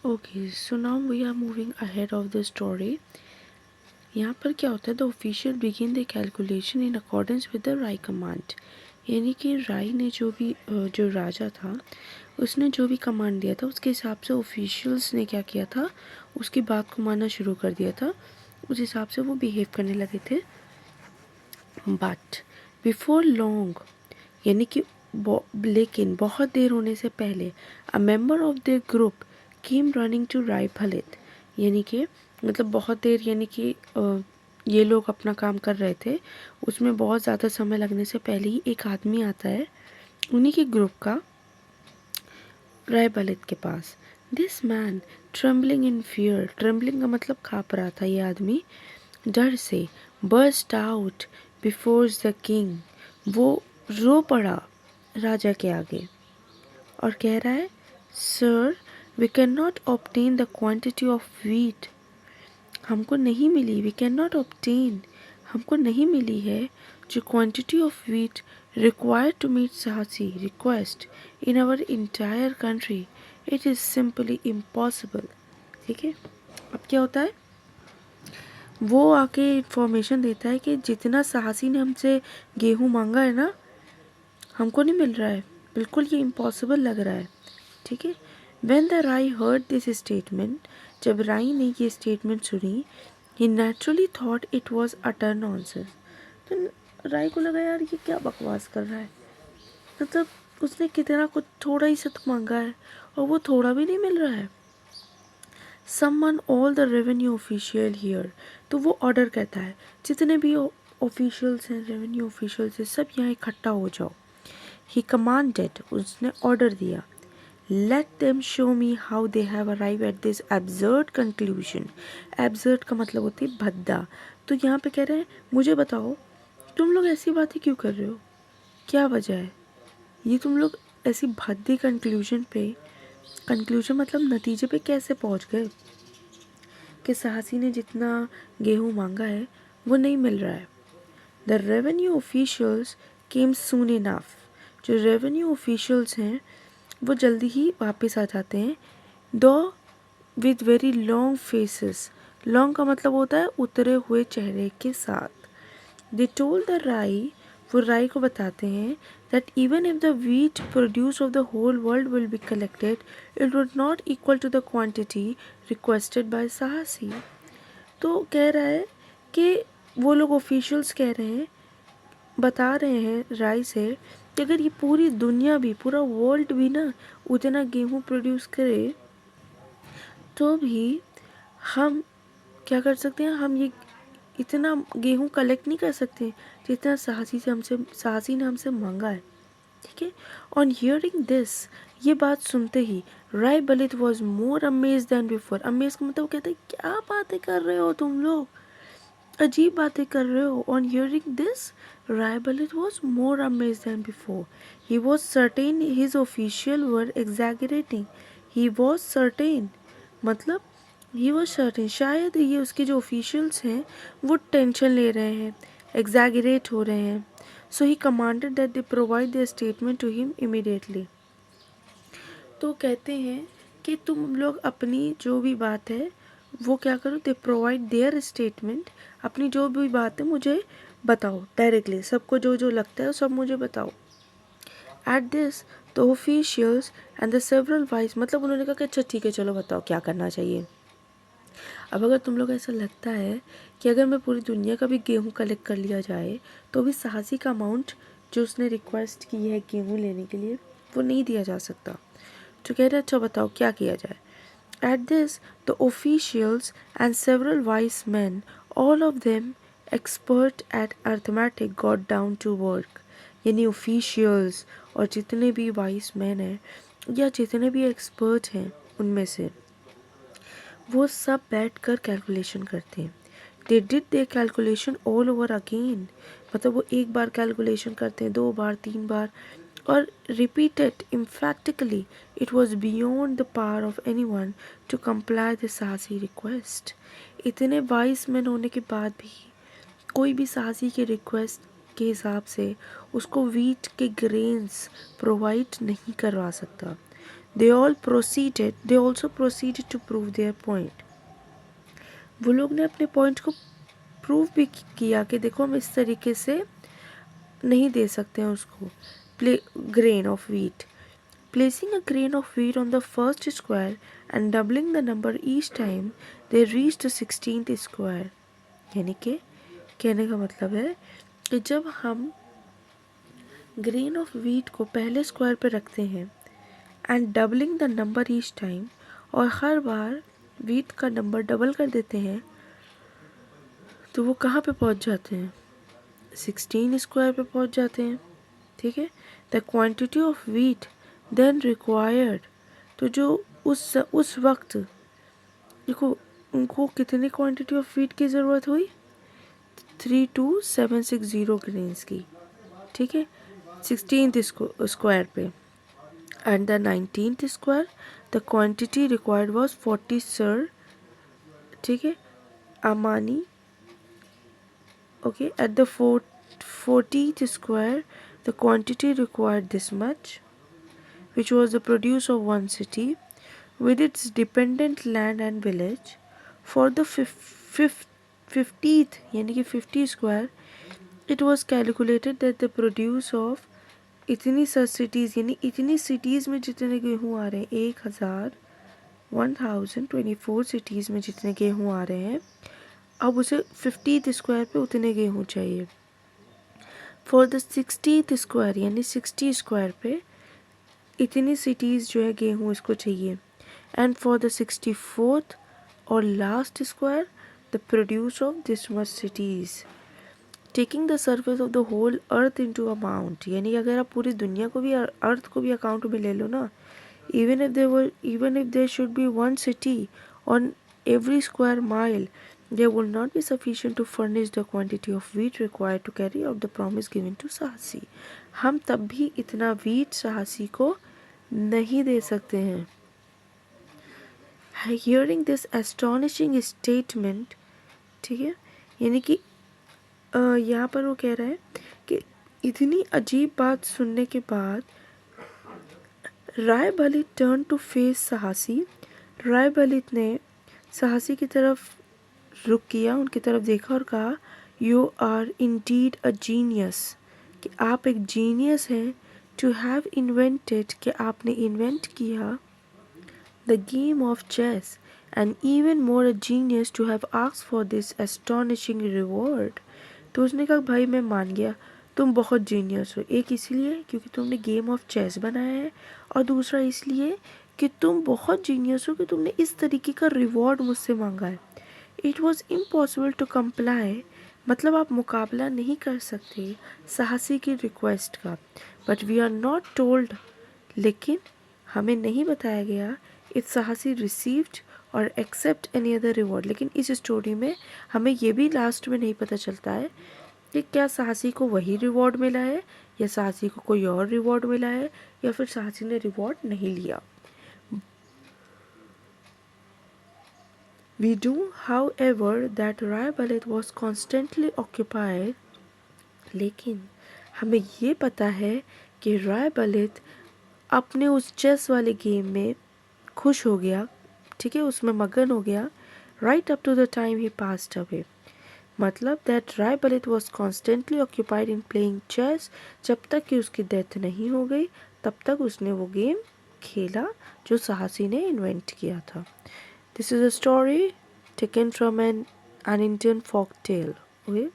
Okay, so now we are moving ahead of the story. यहाँ पर क्या होता है, the official begin the calculation in accordance with the राय command. यानी कि राय ने जो राजा था उसने जो भी कमांड दिया था उसके हिसाब से ऑफिशियल्स ने क्या किया था, उसकी बात को मानना शुरू कर दिया था, उस हिसाब से वो बिहेव करने लगे थे। बट बिफोर लॉन्ग, यानी कि लेकिन बहुत देर होने से पहले, a member of the group came running to Rai Bhalit. यानी कि मतलब बहुत देर, यानी कि ये लोग अपना काम कर रहे थे, उसमें बहुत ज़्यादा समय लगने से पहले ही एक आदमी आता है उन्हीं के ग्रुप का राय भलित के पास। This man trembling in fear, trembling का मतलब काँप रहा था ये आदमी डर से, burst out before the king, वो रो पड़ा राजा के आगे और कह रहा है, sir we can not obtain the quantity of wheat, हमको नहीं मिली, वी कैन नॉट ऑब्टेन, हमको नहीं मिली है जो quantity of wheat required to meet साहसी request in our entire country, it is simply impossible. ठीक है, अब क्या होता है, वो आके इन्फॉर्मेशन देता है कि जितना साहसी ने हमसे गेहूँ मांगा है ना, हमको नहीं मिल रहा है, बिल्कुल ये इम्पॉसिबल लग रहा है। ठीक है, when the Rai heard this statement, जब राय ने ये स्टेटमेंट सुनी, he naturally thought it was utter nonsense. तो राय को लगा, यार ये क्या बकवास कर रहा है, मतलब उसने कितना कुछ थोड़ा ही सा तो मांगा है और वो थोड़ा भी नहीं मिल रहा है। Someone all the revenue official here, तो वो ऑर्डर कहता है जितने भी ऑफिशियल्स हैं, रेवेन्यू ऑफिशियल्स हैं, सब यहाँ इकट्ठा हो जाओ। ही कमांडेड, उसने ऑर्डर दिया, let them show me how they have arrive at this absurd conclusion. Absurd का मतलब होती है भद्दा, तो यहाँ पे कह रहे हैं मुझे बताओ तुम लोग ऐसी बातें क्यों कर रहे हो, क्या वजह है, ये तुम लोग ऐसी भद्दी कंक्लूजन पे, कंक्लूजन मतलब नतीजे पे कैसे पहुँच गए कि साहसी ने जितना गेहूँ मांगा है वो नहीं मिल रहा है। The revenue officials came soon enough, जो रेवेन्यू ऑफिशियल्स हैं वो जल्दी ही वापस आ जाते हैं, दो with very long faces, long का मतलब होता है उतरे हुए चेहरे के साथ। दे टोल्ड द राई, वो राई को बताते हैं, that even if the wheat produce of the whole world will be collected, it would not equal to the quantity requested by साहसी। तो कह रहा है कि वो लोग ऑफिशियल्स कह रहे हैं, बता रहे हैं राय से कि अगर ये पूरी दुनिया भी, पूरा वर्ल्ड भी ना उतना गेहूँ प्रोड्यूस करे तो भी हम क्या कर सकते हैं, हम ये इतना गेहूँ कलेक्ट नहीं कर सकते जितना साहसी ने हमसे मांगा है। ठीक है, ऑन हियरिंग दिस, ये बात सुनते ही Rai Balit was more amaze than before. Amaze का मतलब कहते हैं क्या बातें कर रहे हो तुम लोग, अजीब बातें कर रहे हो। On hearing this Rai Balit was more amaze than before, he was certain his official were exaggerating, he was certain मतलब ही वॉज सर्टेन, शायद ये उसके जो ऑफिशियल्स हैं वो टेंशन ले रहे हैं, एग्जैगरेट हो रहे हैं। So he commanded that they provide the statement to him immediately. तो कहते हैं कि तुम लोग अपनी जो भी बात है वो क्या करो, दे प्रोवाइड देयर स्टेटमेंट, अपनी जो भी बात है मुझे बताओ डायरेक्टली, सबको जो जो लगता है वो सब मुझे बताओ। Eight this the officials and the several wise, मतलब उन्होंने कहा कि अच्छा ठीक है चलो बताओ क्या करना चाहिए। अब अगर तुम लोग ऐसा लगता है कि अगर मैं पूरी दुनिया का भी गेहूँ कलेक्ट कर लिया जाए तो भी साहसी का अमाउंट जो उसने रिक्वेस्ट की है गेहूँ लेने के लिए वो नहीं दिया जा सकता, तो कह रहे अच्छा बताओ क्या किया जाए। At this the officials and several wise man, all of them expert at arithmetic, got down to work. यानी ऑफिशियल्स और जितने भी वाइस मैन हैं या जितने भी एक्सपर्ट हैं उनमें से वो सब बैठ कर कैलकुलेशन करते हैं। They did they calculation all over again, मतलब वो एक बार कैलकुलेशन करते हैं, दो बार, तीन बार, और repeated emphatically. It was beyond the power of any one to comply the साहसी रिक्वेस्ट। इतने वाइस मैन होने के बाद भी कोई भी साहसी के रिक्वेस्ट के हिसाब से उसको वीट के ग्रेन्स प्रोवाइड नहीं करवा सकता। They also proceeded to prove their point. वो लोग ने अपने पॉइंट को प्रूव भी किया कि देखो हम इस तरीके से नहीं दे सकते हैं उसको. Grain of wheat. Placing a grain of wheat on the first square and doubling the number each time, they reached the 16th square. यानी कि कहने का मतलब है कि जब हम ग्रेन ऑफ व्हीट को पहले स्क्वायर पे रखते हैं and doubling the number each time, और हर बार व्हीट का नंबर डबल कर देते हैं, तो वो कहाँ पे पहुँच जाते हैं? 16 स्क्वायर पे पहुँच जाते हैं. ठीक है. The quantity of wheat then required, तो जो उस वक्त देखो उनको कितनी क्वांटिटी ऑफ व्हीट की ज़रूरत हुई? 32760 ग्रेन्स की. ठीक है. 16th स्क्वायर पे. And the 19th square the quantity required was 40 sir. ठीक है. अमानी. Okay. At the 40th square the quantity required this much, which was the produce of one city with its dependent land and village. For the 50th यानी कि 50 square, it was calculated that the produce of इतनी cities यानी इतनी cities में जितने गेहूँ आ रहे हैं 1024 cities में जितने गेहूँ आ रहे हैं, अब उसे 50th स्क्वायर पे उतने गेहूँ चाहिए. फॉर द 60th स्क्वायर यानी 60 स्क्वायर पे इतनी सिटीज़ जो है गेहूँ इसको चाहिए. एंड फॉर द 64th और last square the produce of this much cities, taking the surface of the whole earth into amount. यानी अगर आप पूरी दुनिया को भी अर्थ को भी अकाउंट में ले लो ना, even if there should be one city on every square mile, there will not be sufficient to furnish the quantity of wheat required to carry out the promise given to साहसी. हम तब भी इतना wheat साहसी को नहीं दे सकते हैं. Hearing this astonishing statement, ठीक है, यानी कि यहाँ पर वो कह रहा है कि इतनी अजीब बात सुनने के बाद राय बलित टर्न टू फेस साहसी. राय बलित ने साहसी की तरफ रुख किया, उनकी तरफ देखा और कहा, you are indeed a genius, कि आप एक जीनियस हैं. टू हैव इन्वेंटेड, कि आपने इन्वेंट किया the game of chess, and even more a genius to have asked for this astonishing reward. तो उसने कहा भाई मैं मान गया तुम बहुत जीनियस हो, एक इसलिए क्योंकि तुमने गेम ऑफ चेस बनाया है, और दूसरा इसलिए कि तुम बहुत जीनियस हो कि तुमने इस तरीके का रिवॉर्ड मुझसे मांगा है. It was impossible to comply, मतलब आप मुकाबला नहीं कर सकते साहसी की रिक्वेस्ट का. But we are not told, लेकिन हमें नहीं बताया गया इफ साहसी रिसीव्ड और एक्सेप्ट एनी अदर रिवॉर्ड. लेकिन इस स्टोरी में हमें ये भी लास्ट में नहीं पता चलता है कि क्या साहसी को वही रिवॉर्ड मिला है या साहसी को कोई और रिवॉर्ड मिला है या फिर साहसी ने रिवॉर्ड नहीं लिया. We do, however, that Rai Balit was constantly occupied. लेकिन हमें ये पता है कि राय बलित अपने उस चेस वाले गेम में खुश हो गया, ठीक है, उसमें मगन हो गया. Right up to the time he passed away, मतलब that Rai Balit was constantly occupied in playing chess. जब तक कि उसकी डेथ नहीं हो गई तब तक उसने वो गेम खेला जो साहसी ने इन्वेंट किया था. This is a story taken from an Indian folk tale. Okay?